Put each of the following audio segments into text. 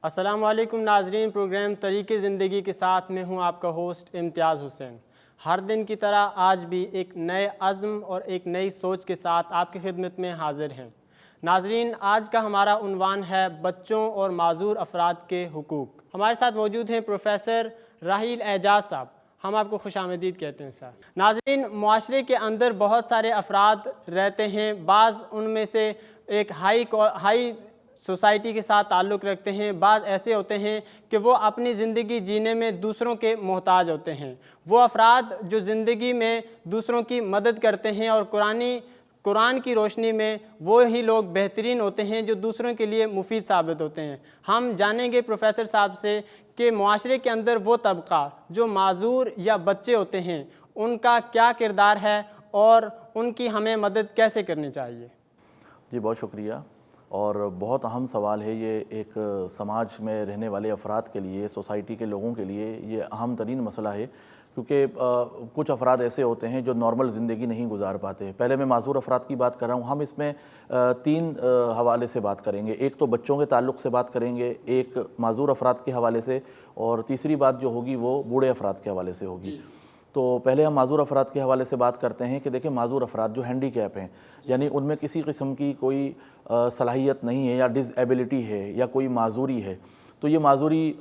السلام علیکم ناظرین، پروگرام طریقِ زندگی کے ساتھ میں ہوں آپ کا ہوسٹ امتیاز حسین۔ ہر دن کی طرح آج بھی ایک نئے عزم اور ایک نئی سوچ کے ساتھ آپ کی خدمت میں حاضر ہیں۔ ناظرین، آج کا ہمارا عنوان ہے بچوں اور معذور افراد کے حقوق۔ ہمارے ساتھ موجود ہیں پروفیسر راحیل اعجاز صاحب، ہم آپ کو خوش آمدید کہتے ہیں سر۔ ناظرین، معاشرے کے اندر بہت سارے افراد رہتے ہیں، بعض ان میں سے ایک ہائی سوسائٹی کے ساتھ تعلق رکھتے ہیں، بعض ایسے ہوتے ہیں کہ وہ اپنی زندگی جینے میں دوسروں کے محتاج ہوتے ہیں۔ وہ افراد جو زندگی میں دوسروں کی مدد کرتے ہیں اور قرآن کی روشنی میں وہی لوگ بہترین ہوتے ہیں جو دوسروں کے لیے مفید ثابت ہوتے ہیں۔ ہم جانیں گے پروفیسر صاحب سے کہ معاشرے کے اندر وہ طبقہ جو معذور یا بچے ہوتے ہیں ان کا کیا کردار ہے اور ان کی ہمیں مدد کیسے کرنی چاہیے۔ جی بہت شکریہ، اور بہت اہم سوال ہے یہ۔ ایک سماج میں رہنے والے افراد کے لیے، سوسائٹی کے لوگوں کے لیے یہ اہم ترین مسئلہ ہے، کیونکہ کچھ افراد ایسے ہوتے ہیں جو نارمل زندگی نہیں گزار پاتے۔ پہلے میں معذور افراد کی بات کر رہا ہوں، ہم اس میں تین حوالے سے بات کریں گے۔ ایک تو بچوں کے تعلق سے بات کریں گے، ایک معذور افراد کے حوالے سے، اور تیسری بات جو ہوگی وہ بوڑھے افراد کے حوالے سے ہوگی۔ تو پہلے ہم معذور افراد کے حوالے سے بات کرتے ہیں کہ دیکھیں، معذور افراد جو ہینڈی کیپ ہیں، یعنی ان میں کسی قسم کی کوئی صلاحیت نہیں ہے یا ڈس ایبلٹی ہے یا کوئی معذوری ہے، تو یہ معذوری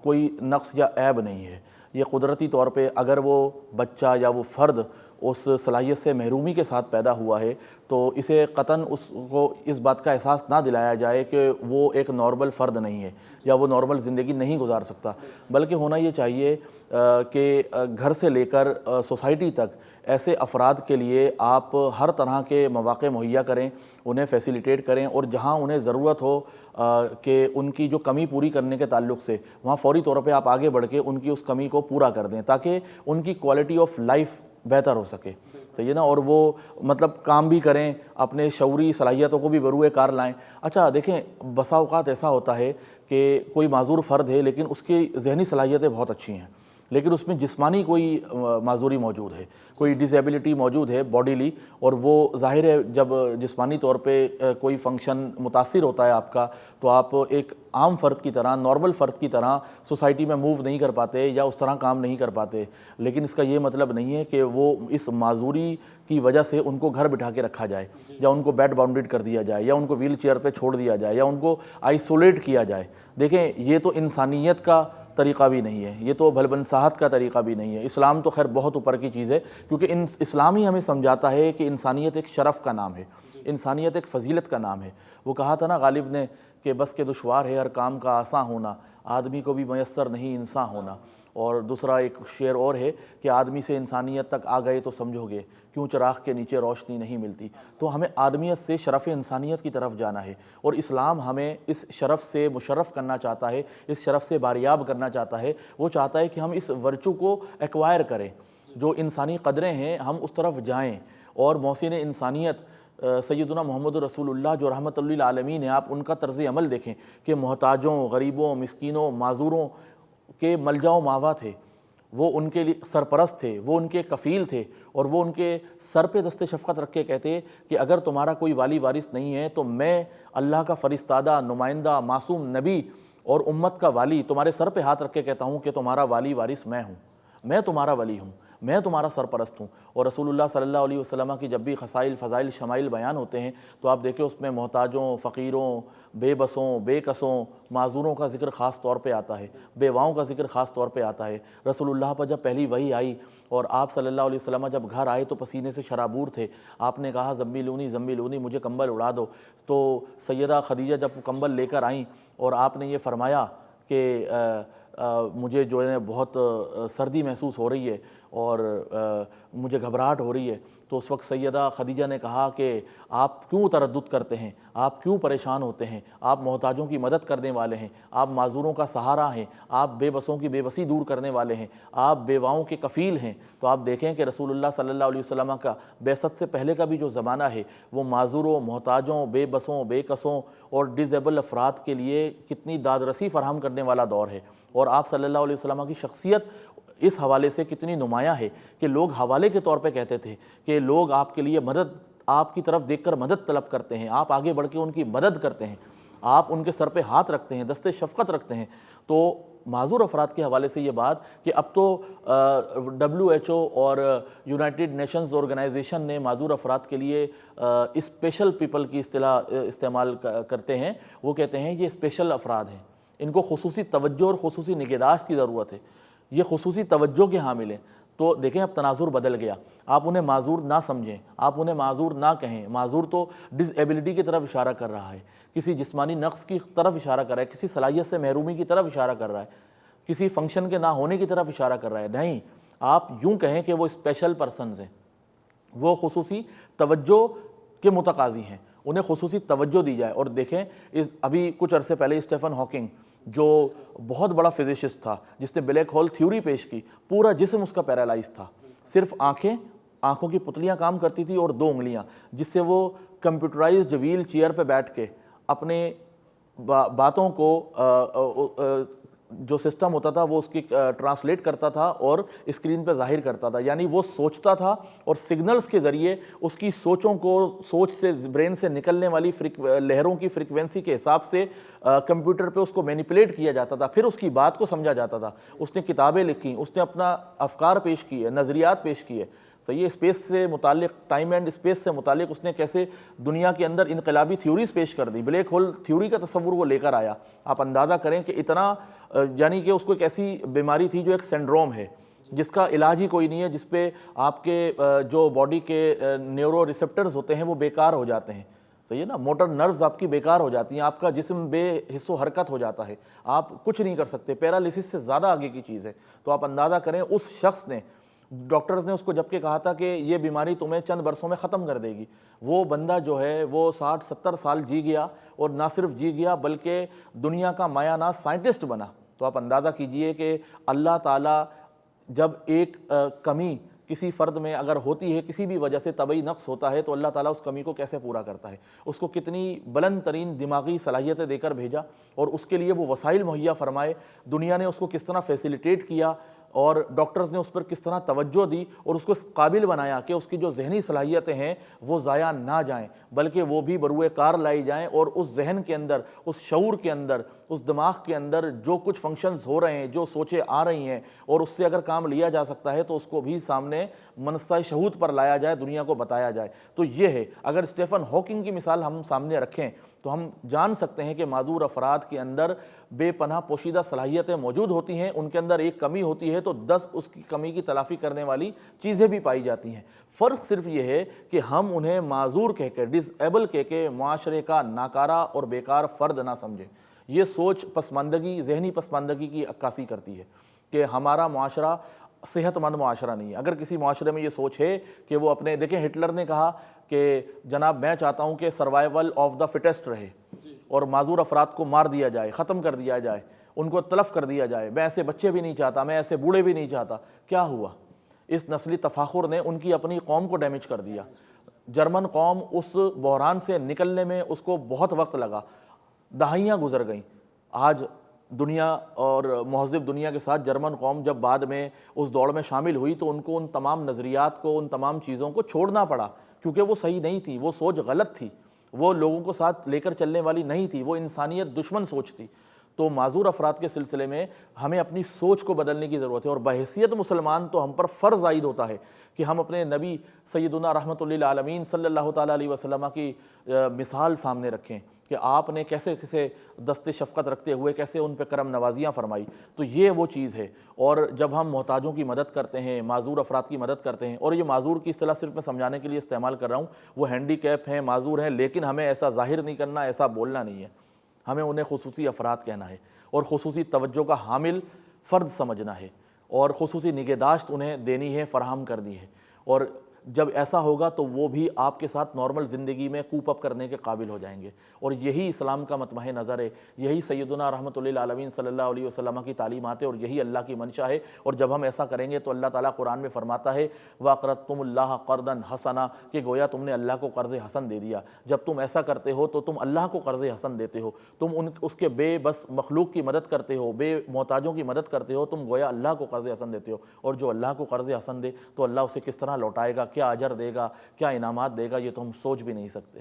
کوئی نقص یا عیب نہیں ہے۔ یہ قدرتی طور پہ اگر وہ بچہ یا وہ فرد اس صلاحیت سے محرومی کے ساتھ پیدا ہوا ہے تو اسے قطعاً اس کو اس بات کا احساس نہ دلایا جائے کہ وہ ایک نارمل فرد نہیں ہے یا وہ نارمل زندگی نہیں گزار سکتا، بلکہ ہونا یہ چاہیے کہ گھر سے لے کر سوسائٹی تک ایسے افراد کے لیے آپ ہر طرح کے مواقع مہیا کریں، انہیں فیسیلیٹیٹ کریں، اور جہاں انہیں ضرورت ہو کہ ان کی جو کمی پوری کرنے کے تعلق سے وہاں فوری طور پہ آپ آگے بڑھ کے ان کی اس کمی کو پورا کر دیں تاکہ ان کی کوالٹی آف لائف بہتر ہو سکے، صحیح ہے نا، اور وہ مطلب کام بھی کریں، اپنے شعوری صلاحیتوں کو بھی بروئے کار لائیں۔ اچھا دیکھیں، بسا اوقات ایسا ہوتا ہے کہ کوئی معذور فرد ہے لیکن اس کی ذہنی صلاحیتیں بہت اچھی ہیں، لیکن اس میں جسمانی کوئی معذوری موجود ہے، کوئی ڈسیبلٹی موجود ہے باڈیلی، اور وہ ظاہر ہے جب جسمانی طور پہ کوئی فنکشن متاثر ہوتا ہے آپ کا، تو آپ ایک عام فرد کی طرح، نارمل فرد کی طرح سوسائٹی میں موو نہیں کر پاتے یا اس طرح کام نہیں کر پاتے۔ لیکن اس کا یہ مطلب نہیں ہے کہ وہ اس معذوری کی وجہ سے ان کو گھر بٹھا کے رکھا جائے یا ان کو بیڈ باؤنڈڈ کر دیا جائے یا ان کو ویل چیئر پہ چھوڑ دیا جائے یا ان کو آئسولیٹ کیا جائے۔ دیکھیں، یہ تو انسانیت کا طریقہ بھی نہیں ہے، یہ تو بھلبنساہت کا طریقہ بھی نہیں ہے۔ اسلام تو خیر بہت اوپر کی چیز ہے، کیونکہ اسلام ہی ہمیں سمجھاتا ہے کہ انسانیت ایک شرف کا نام ہے، انسانیت ایک فضیلت کا نام ہے۔ وہ کہا تھا نا غالب نے کہ بس کے دشوار ہے ہر کام کا آساں ہونا، آدمی کو بھی میسر نہیں انسان ہونا۔ اور دوسرا ایک شعر اور ہے کہ آدمی سے انسانیت تک آ گئے تو سمجھو گے کیوں چراغ کے نیچے روشنی نہیں ملتی۔ تو ہمیں آدمیت سے شرف انسانیت کی طرف جانا ہے، اور اسلام ہمیں اس شرف سے مشرف کرنا چاہتا ہے، اس شرف سے باریاب کرنا چاہتا ہے۔ وہ چاہتا ہے کہ ہم اس ورچو کو ایکوائر کریں، جو انسانی قدریں ہیں ہم اس طرف جائیں، اور محسن انسانیت سیدنا محمد رسول اللہ جو رحمت للعالمین ہیں، آپ ان کا طرز عمل دیکھیں کہ محتاجوں، غریبوں، مسکینوں، معذوروں کے ملجا و ماوا تھے، وہ ان کے لیے سرپرست تھے، وہ ان کے کفیل تھے، اور وہ ان کے سر پہ دست شفقت رکھ کے کہتے کہ اگر تمہارا کوئی والی وارث نہیں ہے تو میں اللہ کا فرستادہ نمائندہ معصوم نبی اور امت کا والی تمہارے سر پہ ہاتھ رکھ کے کہتا ہوں کہ تمہارا والی وارث میں ہوں، میں تمہارا ولی ہوں، میں تمہارا سرپرست ہوں۔ اور رسول اللہ صلی اللہ علیہ وسلم کی جب بھی خصائل، فضائل، شمائل بیان ہوتے ہیں تو آپ دیکھیں اس میں محتاجوں، فقیروں، بے بسوں، بے کسوں، معذوروں کا ذکر خاص طور پہ آتا ہے، بیواؤں کا ذکر خاص طور پہ آتا ہے۔ رسول اللہ پر جب پہلی وحی آئی اور آپ صلی اللہ علیہ وسلم جب گھر آئے تو پسینے سے شرابور تھے، آپ نے کہا زمبیلونی زمبیلونی، مجھے کمبل اڑا دو۔ تو سیدہ خدیجہ جب کمبل لے کر آئیں اور آپ نے یہ فرمایا کہ مجھے جو ہے بہت سردی محسوس ہو رہی ہے اور مجھے گھبراہٹ ہو رہی ہے، تو اس وقت سیدہ خدیجہ نے کہا کہ آپ کیوں تردد کرتے ہیں، آپ کیوں پریشان ہوتے ہیں، آپ محتاجوں کی مدد کرنے والے ہیں، آپ معذوروں کا سہارا ہیں، آپ بے بسوں کی بے بسی دور کرنے والے ہیں، آپ بیواؤں کے کفیل ہیں۔ تو آپ دیکھیں کہ رسول اللہ صلی اللہ علیہ وسلم کا بعثت سے پہلے کا بھی جو زمانہ ہے وہ معذوروں، محتاجوں، بے بسوں، بے کسوں اور ڈسیبل افراد کے لیے کتنی داد رسی فراہم کرنے والا دور ہے، اور آپ صلی اللہ علیہ وسلم کی شخصیت اس حوالے سے کتنی نمایاں ہے کہ لوگ حوالے کے طور پہ کہتے تھے کہ لوگ آپ کے لیے مدد، آپ کی طرف دیکھ کر مدد طلب کرتے ہیں، آپ آگے بڑھ کے ان کی مدد کرتے ہیں۔ آپ ان کے سر پہ ہاتھ رکھتے ہیں, دست شفقت رکھتے ہیں. تو معذور افراد کے حوالے سے یہ بات کہ اب تو WHO اور یونائٹڈ نیشنز آرگنائزیشن نے معذور افراد کے لیے اسپیشل پیپل کی اصطلاح استعمال کرتے ہیں. وہ کہتے ہیں یہ اسپیشل افراد ہیں, ان کو خصوصی توجہ اور خصوصی نگہداشت کی ضرورت ہے, یہ خصوصی توجہ کے حامل ہیں. تو دیکھیں اب تناظر بدل گیا, آپ انہیں معذور نہ سمجھیں, آپ انہیں معذور نہ کہیں. معذور تو ڈس ایبلٹی کی طرف اشارہ کر رہا ہے, کسی جسمانی نقص کی طرف اشارہ کر رہا ہے, کسی صلاحیت سے محرومی کی طرف اشارہ کر رہا ہے, کسی فنکشن کے نہ ہونے کی طرف اشارہ کر رہا ہے. نہیں, آپ یوں کہیں کہ وہ اسپیشل پرسنز ہیں, وہ خصوصی توجہ کے متقاضی ہیں, انہیں خصوصی توجہ دی جائے. اور دیکھیں ابھی کچھ عرصے پہلے اسٹیفن ہاکنگ جو بہت بڑا فزسسٹ تھا, جس نے بلیک ہول تھیوری پیش کی, پورا جسم اس کا پیرالائز تھا, صرف آنکھوں کی پتلیاں کام کرتی تھی اور 2 انگلیاں, جس سے وہ کمپیوٹرائزڈ ویل چیئر پہ بیٹھ کے اپنے باتوں کو جو سسٹم ہوتا تھا وہ اس کی ٹرانسلیٹ کرتا تھا اور اسکرین پہ ظاہر کرتا تھا. یعنی وہ سوچتا تھا اور سگنلز کے ذریعے اس کی سوچوں کو, سوچ سے برین سے نکلنے والی لہروں کی فریکوینسی کے حساب سے کمپیوٹر پہ اس کو مینیپولیٹ کیا جاتا تھا, پھر اس کی بات کو سمجھا جاتا تھا. اس نے کتابیں لکھی, اس نے اپنا افکار پیش کیے, نظریات پیش کیے. صحیح ہے, اسپیس سے متعلق, ٹائم اینڈ اسپیس سے متعلق اس نے کیسے دنیا کے اندر انقلابی تھیوریز پیش کر دی, بلیک ہول تھیوری کا تصور وہ لے کر آیا. آپ اندازہ کریں کہ اتنا, یعنی کہ اس کو ایک ایسی بیماری تھی جو ایک سنڈروم ہے جس کا علاج ہی کوئی نہیں ہے, جس پہ آپ کے جو باڈی کے نیورو ریسپٹرز ہوتے ہیں وہ بیکار ہو جاتے ہیں. صحیح ہے نا, موٹر نروز آپ کی بیکار ہو جاتی ہیں, آپ کا جسم بے حس و حرکت ہو جاتا ہے, آپ کچھ نہیں کر سکتے, پیرالائسس سے زیادہ آگے کی چیز ہے. تو آپ اندازہ کریں اس شخص نے, ڈاکٹرز نے اس کو جبکہ کہا تھا کہ یہ بیماری تمہیں چند برسوں میں ختم کر دے گی, وہ بندہ جو ہے وہ 60-70 سال جی گیا, اور نہ صرف جی گیا بلکہ دنیا کا مایہ ناز سائنٹسٹ بنا. تو آپ اندازہ کیجئے کہ اللہ تعالیٰ جب ایک کمی کسی فرد میں اگر ہوتی ہے, کسی بھی وجہ سے طبعی نقص ہوتا ہے, تو اللہ تعالیٰ اس کمی کو کیسے پورا کرتا ہے. اس کو کتنی بلند ترین دماغی صلاحیتیں دے کر بھیجا, اور اس کے لیے وہ وسائل مہیا فرمائے, دنیا نے اس کو کس طرح فیسیلیٹیٹ کیا, اور ڈاکٹرز نے اس پر کس طرح توجہ دی, اور اس کو اس قابل بنایا کہ اس کی جو ذہنی صلاحیتیں ہیں وہ ضائع نہ جائیں, بلکہ وہ بھی بروئے کار لائی جائیں, اور اس ذہن کے اندر, اس شعور کے اندر, اس دماغ کے اندر جو کچھ فنکشنز ہو رہے ہیں, جو سوچیں آ رہی ہیں, اور اس سے اگر کام لیا جا سکتا ہے تو اس کو بھی سامنے منصہ شہود پر لایا جائے, دنیا کو بتایا جائے. تو یہ ہے, اگر اسٹیفن ہاکنگ کی مثال ہم سامنے رکھیں تو ہم جان سکتے ہیں کہ معذور افراد کے اندر بے پناہ پوشیدہ صلاحیتیں موجود ہوتی ہیں, ان کے اندر ایک کمی ہوتی ہے تو 10 اس کی کمی کی تلافی کرنے والی چیزیں بھی پائی جاتی ہیں. فرق صرف یہ ہے کہ ہم انہیں معذور کہہ کے, ڈس ایبل کہہ کے معاشرے کا ناکارہ اور بیکار فرد نہ سمجھیں. یہ سوچ پسماندگی, ذہنی پسماندگی کی عکاسی کرتی ہے کہ ہمارا معاشرہ صحت مند معاشرہ نہیں ہے. اگر کسی معاشرے میں یہ سوچ ہے کہ وہ اپنے, دیکھیں ہٹلر نے کہا کہ جناب میں چاہتا ہوں کہ سروائیول آف دا فٹسٹ رہے, اور معذور افراد کو مار دیا جائے, ختم کر دیا جائے, ان کو تلف کر دیا جائے. میں ایسے بچے بھی نہیں چاہتا, میں ایسے بوڑھے بھی نہیں چاہتا. کیا ہوا؟ اس نسلی تفاخر نے ان کی اپنی قوم کو ڈیمیج کر دیا. جرمن قوم اس بحران سے نکلنے میں اس کو بہت وقت لگا, دہائیاں گزر گئیں. آج دنیا اور مہذب دنیا کے ساتھ جرمن قوم جب بعد میں اس دوڑ میں شامل ہوئی تو ان کو ان تمام نظریات کو, ان تمام چیزوں کو چھوڑنا پڑا, کیونکہ وہ صحیح نہیں تھی, وہ سوچ غلط تھی, وہ لوگوں کو ساتھ لے کر چلنے والی نہیں تھی, وہ انسانیت دشمن سوچ تھی. تو معذور افراد کے سلسلے میں ہمیں اپنی سوچ کو بدلنے کی ضرورت ہے, اور بحیثیت مسلمان تو ہم پر فرض عائد ہوتا ہے کہ ہم اپنے نبی سیدنا رحمۃ للعالمین صلی اللہ تعالیٰ علیہ وسلم کی مثال سامنے رکھیں کہ آپ نے کیسے کیسے دست شفقت رکھتے ہوئے کیسے ان پہ کرم نوازیاں فرمائی. تو یہ وہ چیز ہے. اور جب ہم محتاجوں کی مدد کرتے ہیں, معذور افراد کی مدد کرتے ہیں, اور یہ معذور کی اصطلاح صرف میں سمجھانے کے لیے استعمال کر رہا ہوں, وہ ہینڈی کیپ ہیں, معذور ہیں, لیکن ہمیں ایسا ظاہر نہیں کرنا, ایسا بولنا نہیں ہے. ہمیں انہیں خصوصی افراد کہنا ہے, اور خصوصی توجہ کا حامل فرد سمجھنا ہے, اور خصوصی نگہداشت انہیں دینی ہے, فراہم کرنی ہے. اور جب ایسا ہوگا تو وہ بھی آپ کے ساتھ نارمل زندگی میں کوپ اپ کرنے کے قابل ہو جائیں گے. اور یہی اسلام کا مطمع نظر ہے, یہی سیدنا رحمۃ للعالمین صلی اللہ علیہ وسلم کی تعلیمات ہے, اور یہی اللہ کی منشا ہے. اور جب ہم ایسا کریں گے تو اللہ تعالیٰ قرآن میں فرماتا ہے وَأَقْرَضْتُمُ اللَّهَ قَرْضًا حَسَنًا, کہ گویا تم نے اللہ کو قرض حسن دے دیا. جب تم ایسا کرتے ہو تو تم اللہ کو قرض حسن دیتے ہو, تم اس کے بے بس مخلوق کی مدد کرتے ہو, بے محتاجوں کی مدد کرتے ہو, تم گویا اللہ کو قرض حسن دیتے ہو. اور جو اللہ کو قرض حسن دے تو اللہ اسے کس طرح لوٹائے گا, کیا اجر دے گا, کیا انعامات دے گا, یہ تو ہم سوچ بھی نہیں سکتے.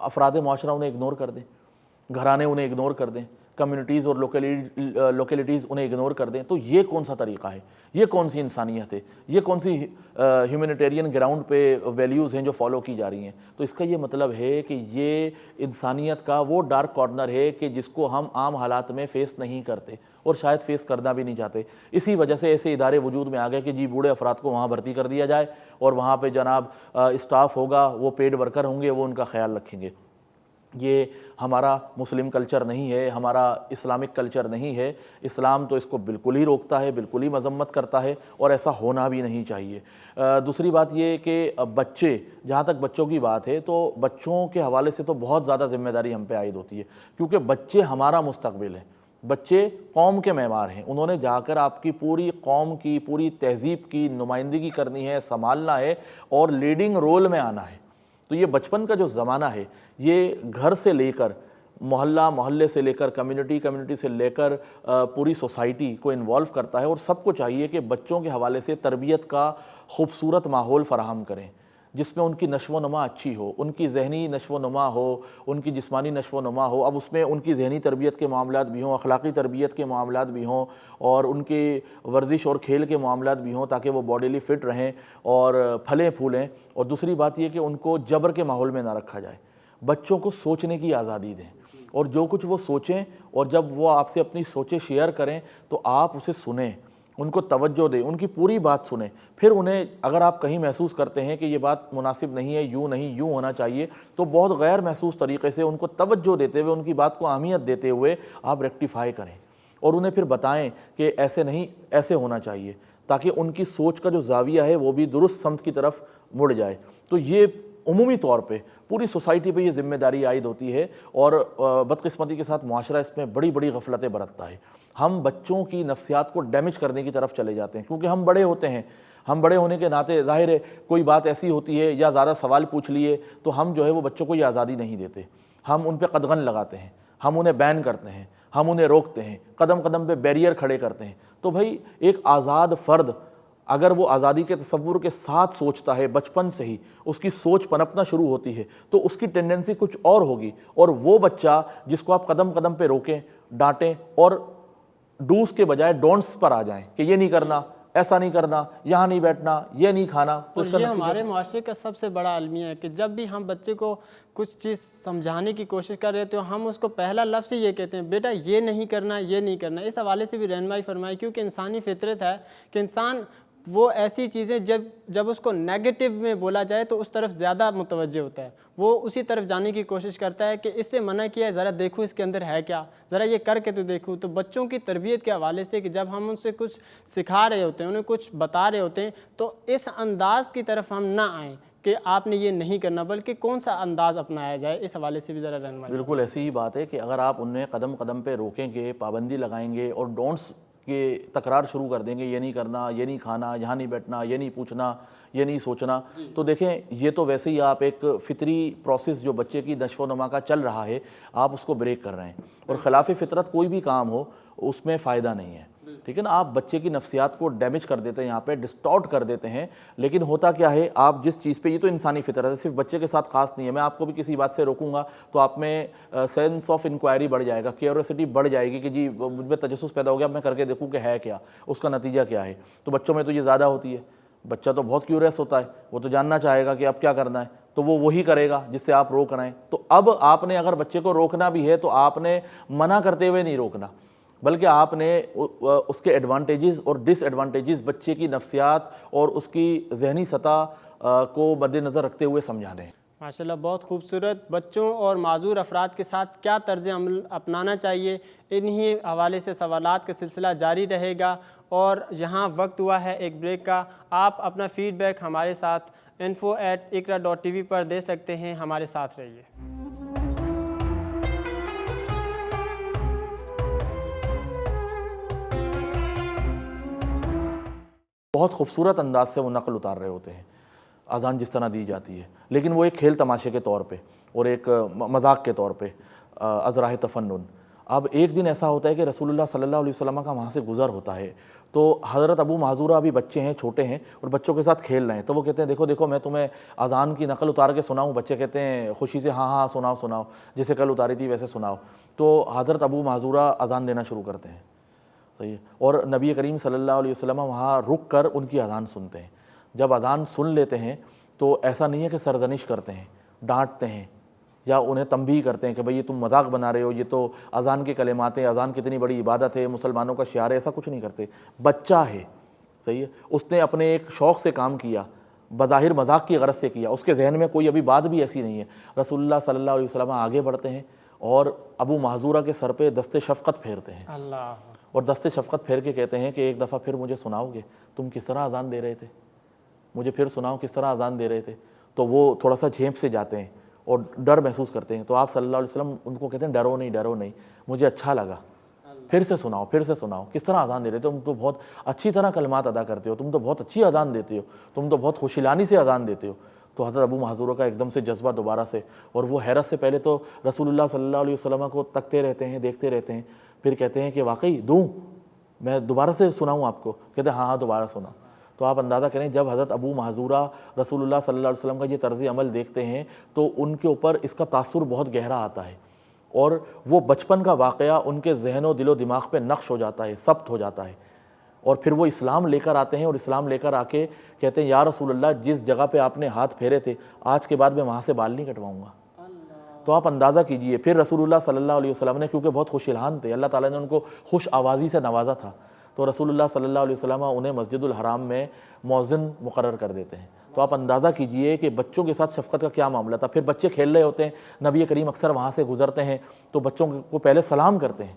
افراد معاشرہ انہیں اگنور کر دیں، گھرانے انہیں اگنور کر دیں، کمیونٹیز اور لوکیلٹیز انہیں اگنور کر دیں، تو یہ کون سا طریقہ ہے؟ یہ کون سی انسانیت ہے؟ یہ کون سی ہیومینیٹیرین گراؤنڈ پہ ویلیوز ہیں جو فالو کی جا رہی ہیں؟ تو اس کا یہ مطلب ہے کہ یہ انسانیت کا وہ ڈارک کارنر ہے کہ جس کو ہم عام حالات میں فیس نہیں کرتے اور شاید فیس کرنا بھی نہیں چاہتے۔ اسی وجہ سے ایسے ادارے وجود میں آ گئے کہ جی بوڑھے افراد کو وہاں بھرتی کر دیا جائے اور وہاں پہ جناب اسٹاف ہوگا، وہ پیڈ ورکر ہوں گے، وہ ان کا خیال رکھیں گے۔ یہ ہمارا مسلم کلچر نہیں ہے، ہمارا اسلامک کلچر نہیں ہے۔ اسلام تو اس کو بالکل ہی روکتا ہے، بالکل ہی مذمت کرتا ہے، اور ایسا ہونا بھی نہیں چاہیے۔ دوسری بات یہ کہ بچے، جہاں تک بچوں کی بات ہے تو بچوں کے حوالے سے تو بہت زیادہ ذمہ داری ہم پہ عائد ہوتی ہے، کیونکہ بچے ہمارا مستقبل ہیں، بچے قوم کے معمار ہیں۔ انہوں نے جا کر آپ کی پوری قوم کی، پوری تہذیب کی نمائندگی کرنی ہے، سنبھالنا ہے اور لیڈنگ رول میں آنا ہے۔ تو یہ بچپن کا جو زمانہ ہے، یہ گھر سے لے کر محلے سے لے کر کمیونٹی سے لے کر پوری سوسائٹی کو انوالو کرتا ہے، اور سب کو چاہیے کہ بچوں کے حوالے سے تربیت کا خوبصورت ماحول فراہم کریں، جس میں ان کی نشو و نما اچھی ہو، ان کی ذہنی نشو و نما ہو، ان کی جسمانی نشو و نما ہو۔ اب اس میں ان کی ذہنی تربیت کے معاملات بھی ہوں، اخلاقی تربیت کے معاملات بھی ہوں، اور ان کی ورزش اور کھیل کے معاملات بھی ہوں، تاکہ وہ باڈیلی فٹ رہیں اور پھلیں پھولیں۔ اور دوسری بات یہ کہ ان کو جبر کے ماحول میں نہ رکھا جائے، بچوں کو سوچنے کی آزادی دیں، اور جو کچھ وہ سوچیں، اور جب وہ آپ سے اپنی سوچیں شیئر کریں تو آپ اسے سنیں، ان کو توجہ دیں، ان کی پوری بات سنیں۔ پھر انہیں اگر آپ کہیں محسوس کرتے ہیں کہ یہ بات مناسب نہیں ہے، یوں نہیں، یوں ہونا چاہیے، تو بہت غیر محسوس طریقے سے ان کو توجہ دیتے ہوئے، ان کی بات کو اہمیت دیتے ہوئے آپ ریکٹیفائی کریں، اور انہیں پھر بتائیں کہ ایسے نہیں، ایسے ہونا چاہیے، تاکہ ان کی سوچ کا جو زاویہ ہے وہ بھی درست سمت کی طرف مڑ جائے۔ تو یہ عمومی طور پہ پوری سوسائٹی پہ یہ ذمہ داری عائد ہوتی ہے، اور بدقسمتی کے ساتھ معاشرہ اس میں بڑی بڑی غفلتیں برتتا ہے۔ ہم بچوں کی نفسیات کو ڈیمیج کرنے کی طرف چلے جاتے ہیں، کیونکہ ہم بڑے ہوتے ہیں، ہم بڑے ہونے کے ناطے ظاہر ہے کوئی بات ایسی ہوتی ہے یا زیادہ سوال پوچھ لیے تو ہم جو ہے وہ بچوں کو یہ آزادی نہیں دیتے، ہم ان پہ قدغن لگاتے ہیں، ہم انہیں بین کرتے ہیں، ہم انہیں روکتے ہیں، قدم قدم پہ بیریئر کھڑے کرتے ہیں۔ تو بھائی ایک آزاد فرد اگر وہ آزادی کے تصور کے ساتھ سوچتا ہے، بچپن سے ہی اس کی سوچ پنپنا شروع ہوتی ہے، تو اس کی ٹینڈنسی کچھ اور ہوگی، اور وہ بچہ جس کو آپ قدم قدم پہ روکیں، ڈانٹیں، اور ڈوز کے بجائے ڈونٹس پر آ جائیں کہ یہ نہیں کرنا، ایسا نہیں کرنا، یہاں نہیں بیٹھنا، یہ نہیں کھانا، تو اور یہ ہمارے معاشرے کا سب سے بڑا المیہ ہے کہ جب بھی ہم بچے کو کچھ چیز سمجھانے کی کوشش کر رہے تو ہم اس کو پہلا لفظ یہ کہتے ہیں، بیٹا یہ نہیں کرنا، یہ نہیں کرنا۔ اس حوالے سے بھی رہنمائی فرمائی، کیونکہ انسانی فطرت ہے کہ انسان وہ ایسی چیزیں جب اس کو نیگیٹو میں بولا جائے تو اس طرف زیادہ متوجہ ہوتا ہے، وہ اسی طرف جانے کی کوشش کرتا ہے کہ اس سے منع کیا ہے، ذرا دیکھو اس کے اندر ہے کیا، ذرا یہ کر کے تو دیکھو۔ تو بچوں کی تربیت کے حوالے سے کہ جب ہم ان سے کچھ سکھا رہے ہوتے ہیں، انہیں کچھ بتا رہے ہوتے ہیں، تو اس انداز کی طرف ہم نہ آئیں کہ آپ نے یہ نہیں کرنا، بلکہ کون سا انداز اپنایا جائے، اس حوالے سے بھی ذرا رہنمائی۔ بالکل ایسی ہی بات ہے کہ اگر آپ انہیں قدم قدم پہ روکیں گے، پابندی لگائیں گے اور ڈونٹس کے تکرار شروع کر دیں گے، یہ نہیں کرنا، یہ نہیں کھانا، یہاں نہیں بیٹھنا، یہ نہیں پوچھنا، یہ نہیں سوچنا، تو دیکھیں یہ تو ویسے ہی آپ ایک فطری پروسیس جو بچے کی نشو و نما کا چل رہا ہے، آپ اس کو بریک کر رہے ہیں، اور خلاف فطرت کوئی بھی کام ہو اس میں فائدہ نہیں ہے، ٹھیک ہے نا۔ آپ بچے کی نفسیات کو ڈیمیج کر دیتے ہیں، یہاں پہ ڈسٹارٹ کر دیتے ہیں، لیکن ہوتا کیا ہے، آپ جس چیز پہ، یہ تو انسانی فطرت ہے، صرف بچے کے ساتھ خاص نہیں ہے، میں آپ کو بھی کسی بات سے روکوں گا تو آپ میں سینس آف انکوائری بڑھ جائے گا، کیوریوسٹی بڑھ جائے گی کہ جی مجھ میں تجسس پیدا ہو گیا، میں کر کے دیکھوں کہ ہے کیا، اس کا نتیجہ کیا ہے۔ تو بچوں میں تو یہ زیادہ ہوتی ہے، بچہ تو بہت کیوریس ہوتا ہے، وہ تو جاننا چاہے گا کہ اب کیا کرنا ہے، تو وہ وہی کرے گا جس سے آپ روک رہے ہیں۔ تو اب آپ نے اگر بچے کو روکنا بھی ہے تو آپ نے منع کرتے ہوئے نہیں روکنا، بلکہ آپ نے اس کے ایڈوانٹیجز اور ڈس ایڈوانٹیجز بچے کی نفسیات اور اس کی ذہنی سطح کو مد نظر رکھتے ہوئے سمجھانے ہیں۔ ماشاءاللہ بہت خوبصورت۔ بچوں اور معذور افراد کے ساتھ کیا طرز عمل اپنانا چاہیے، انہی حوالے سے سوالات کا سلسلہ جاری رہے گا، اور یہاں وقت ہوا ہے ایک بریک کا۔ آپ اپنا فیڈ بیک ہمارے ساتھ info@iqra.tv پر دے سکتے ہیں، ہمارے ساتھ رہیے۔ بہت خوبصورت انداز سے وہ نقل اتار رہے ہوتے ہیں، اذان جس طرح دی جاتی ہے، لیکن وہ ایک کھیل تماشے کے طور پہ اور ایک مذاق کے طور پہ، ازراہ تفنن۔ اب ایک دن ایسا ہوتا ہے کہ رسول اللہ صلی اللہ علیہ وسلم کا وہاں سے گزر ہوتا ہے، تو حضرت ابو محذورہ ابھی بچے ہیں، چھوٹے ہیں اور بچوں کے ساتھ کھیل رہے ہیں، تو وہ کہتے ہیں دیکھو دیکھو میں تمہیں اذان کی نقل اتار کے سناؤں؟ بچے کہتے ہیں خوشی سے ہاں ہاں سناؤ سناؤ، جیسے کل اتاری تھی ویسے سناؤ۔ تو حضرت ابو محذورہ اذان دینا شروع کرتے ہیں، صحیح ہے، اور نبی کریم صلی اللہ علیہ وسلم وہاں رک کر ان کی اذان سنتے ہیں۔ جب اذان سن لیتے ہیں تو ایسا نہیں ہے کہ سرزنش کرتے ہیں، ڈانٹتے ہیں یا انہیں تنبیہ کرتے ہیں کہ بھئی یہ تم مذاق بنا رہے ہو، یہ تو اذان کے کلمات ہیں، اذان کتنی بڑی عبادت ہے، مسلمانوں کا شعار ہے، ایسا کچھ نہیں کرتے۔ بچہ ہے، صحیح ہے، اس نے اپنے ایک شوق سے کام کیا، بظاہر مذاق کی غرض سے کیا، اس کے ذہن میں کوئی ابھی بات بھی ایسی نہیں ہے۔ رسول اللہ صلی اللہ علیہ وسلم آگے بڑھتے ہیں اور ابو محذورہ کے سر پہ دست شفقت پھیرتے ہیں، اللہ، اور دست شفقت پھیر کے کہتے ہیں کہ ایک دفعہ پھر مجھے سناؤ گے تم کس طرح اذان دے رہے تھے؟ مجھے پھر سناؤ کس طرح اذان دے رہے تھے؟ تو وہ تھوڑا سا جھیپ سے جاتے ہیں اور ڈر محسوس کرتے ہیں، تو آپ صلی اللہ علیہ وسلم ان کو کہتے ہیں ڈرو نہیں ڈرو نہیں، مجھے اچھا لگا، پھر سے سناؤ پھر سے سناؤ، کس طرح اذان دے رہے تھے؟ تم تو بہت اچھی طرح کلمات ادا کرتے ہو، تم تو بہت اچھی اذان دیتے ہو، تم تو بہت خوشیلانی سے اذان دیتے ہو۔ تو حضرت ابو محذورہ کا ایک دم سے جذبہ دوبارہ سے، اور وہ حیرت سے پہلے تو رسول اللہ صلی اللہ علیہ وسلم کو تکتے رہتے ہیں، دیکھتے رہتے ہیں، پھر کہتے ہیں کہ واقعی دوں میں دوبارہ سے سناؤں آپ کو؟ کہتے ہیں ہاں ہاں دوبارہ سنا۔ تو آپ اندازہ کریں جب حضرت ابو محذورہ رسول اللہ صلی اللہ علیہ وسلم کا یہ طرز عمل دیکھتے ہیں تو ان کے اوپر اس کا تاثر بہت گہرا آتا ہے، اور وہ بچپن کا واقعہ ان کے ذہن و دل و دماغ پہ نقش ہو جاتا ہے، ثبت ہو جاتا ہے، اور پھر وہ اسلام لے کر آتے ہیں، اور اسلام لے کر آ کے کہتے ہیں یا رسول اللہ جس جگہ پہ آپ نے ہاتھ پھیرے تھے آج کے بعد میں وہاں سے بال نہیں کٹواؤں گا۔ تو آپ اندازہ کیجئے، پھر رسول اللہ صلی اللہ علیہ وسلم نے، کیونکہ بہت خوش الحان تھے، اللہ تعالیٰ نے ان کو خوش آوازی سے نوازا تھا، تو رسول اللہ صلی اللہ علیہ وسلم انہیں مسجد الحرام میں مؤذن مقرر کر دیتے ہیں۔ تو آپ اندازہ کیجئے کہ بچوں کے ساتھ شفقت کا کیا معاملہ تھا۔ پھر بچے کھیل رہے ہوتے ہیں، نبی کریم اکثر وہاں سے گزرتے ہیں تو بچوں کو پہلے سلام کرتے ہیں،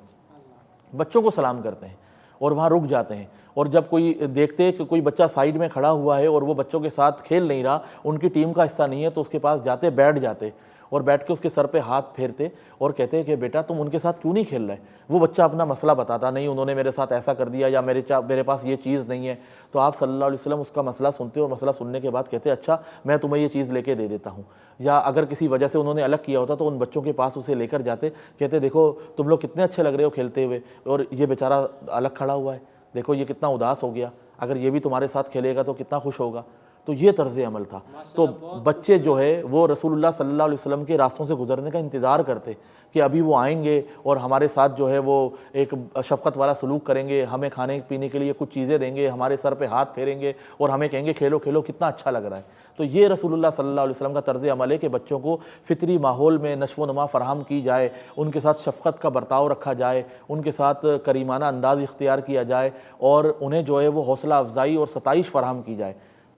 بچوں کو سلام کرتے ہیں اور وہاں رک جاتے ہیں، اور جب کوئی دیکھتے کہ کوئی بچہ سائیڈ میں کھڑا ہوا ہے اور وہ بچوں کے ساتھ کھیل نہیں رہا، ان کی ٹیم کا حصہ نہیں ہے، تو اس کے پاس جاتے، بیٹھ جاتے اور بیٹھ کے اس کے سر پہ ہاتھ پھیرتے اور کہتے کہ بیٹا تم ان کے ساتھ کیوں نہیں کھیل رہے؟ وہ بچہ اپنا مسئلہ بتاتا، نہیں انہوں نے میرے ساتھ ایسا کر دیا، یا میرے پاس یہ چیز نہیں ہے۔ تو آپ صلی اللہ علیہ وسلم اس کا مسئلہ سنتے، اور مسئلہ سننے کے بعد کہتے اچھا میں تمہیں یہ چیز لے کے دے دیتا ہوں، یا اگر کسی وجہ سے انہوں نے الگ کیا ہوتا تو ان بچوں کے پاس اسے لے کر جاتے، کہتے دیکھو تم لوگ کتنے اچھے لگ رہے ہو کھیلتے ہوئے، اور یہ بیچارہ الگ کھڑا ہوا ہے، دیکھو یہ کتنا اداس ہو گیا، اگر یہ بھی تمہارے ساتھ کھیلے گا تو کتنا خوش ہوگا۔ تو یہ طرز عمل تھا۔ تو بچے جو ہے وہ رسول اللہ صلی اللہ علیہ وسلم کے راستوں سے گزرنے کا انتظار کرتے کہ ابھی وہ آئیں گے اور ہمارے ساتھ جو ہے وہ ایک شفقت والا سلوک کریں گے، ہمیں کھانے پینے کے لیے کچھ چیزیں دیں گے، ہمارے سر پہ ہاتھ پھیریں گے اور ہمیں کہیں گے کھیلو کھیلو کتنا اچھا لگ رہا ہے۔ تو یہ رسول اللہ صلی اللہ علیہ وسلم کا طرز عمل ہے کہ بچوں کو فطری ماحول میں نشو و نما فراہم کی جائے، ان کے ساتھ شفقت کا برتاؤ رکھا جائے، ان کے ساتھ کریمانہ انداز اختیار کیا جائے، اور انہیں جو ہے وہ حوصلہ افزائی اور ستائش فراہم کی جائے۔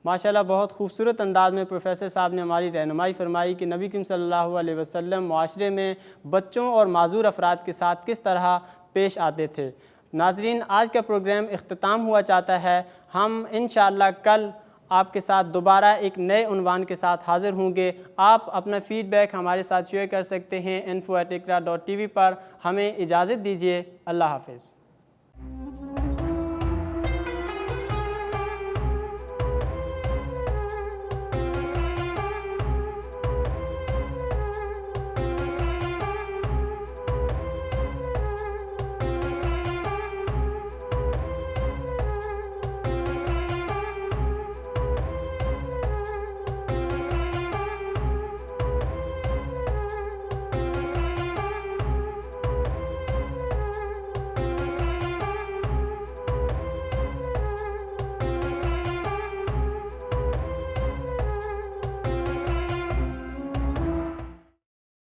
ماشاءاللہ بہت خوبصورت انداز میں پروفیسر صاحب نے ہماری رہنمائی فرمائی کہ نبی کریم صلی اللہ علیہ وسلم معاشرے میں بچوں اور معذور افراد کے ساتھ کس طرح پیش آتے تھے۔ ناظرین، آج کا پروگرام اختتام ہوا چاہتا ہے، ہم انشاءاللہ کل آپ کے ساتھ دوبارہ ایک نئے عنوان کے ساتھ حاضر ہوں گے۔ آپ اپنا فیڈ بیک ہمارے ساتھ شیئر کر سکتے ہیں info@iqra.tv پر۔ ہمیں اجازت دیجیے، اللہ حافظ۔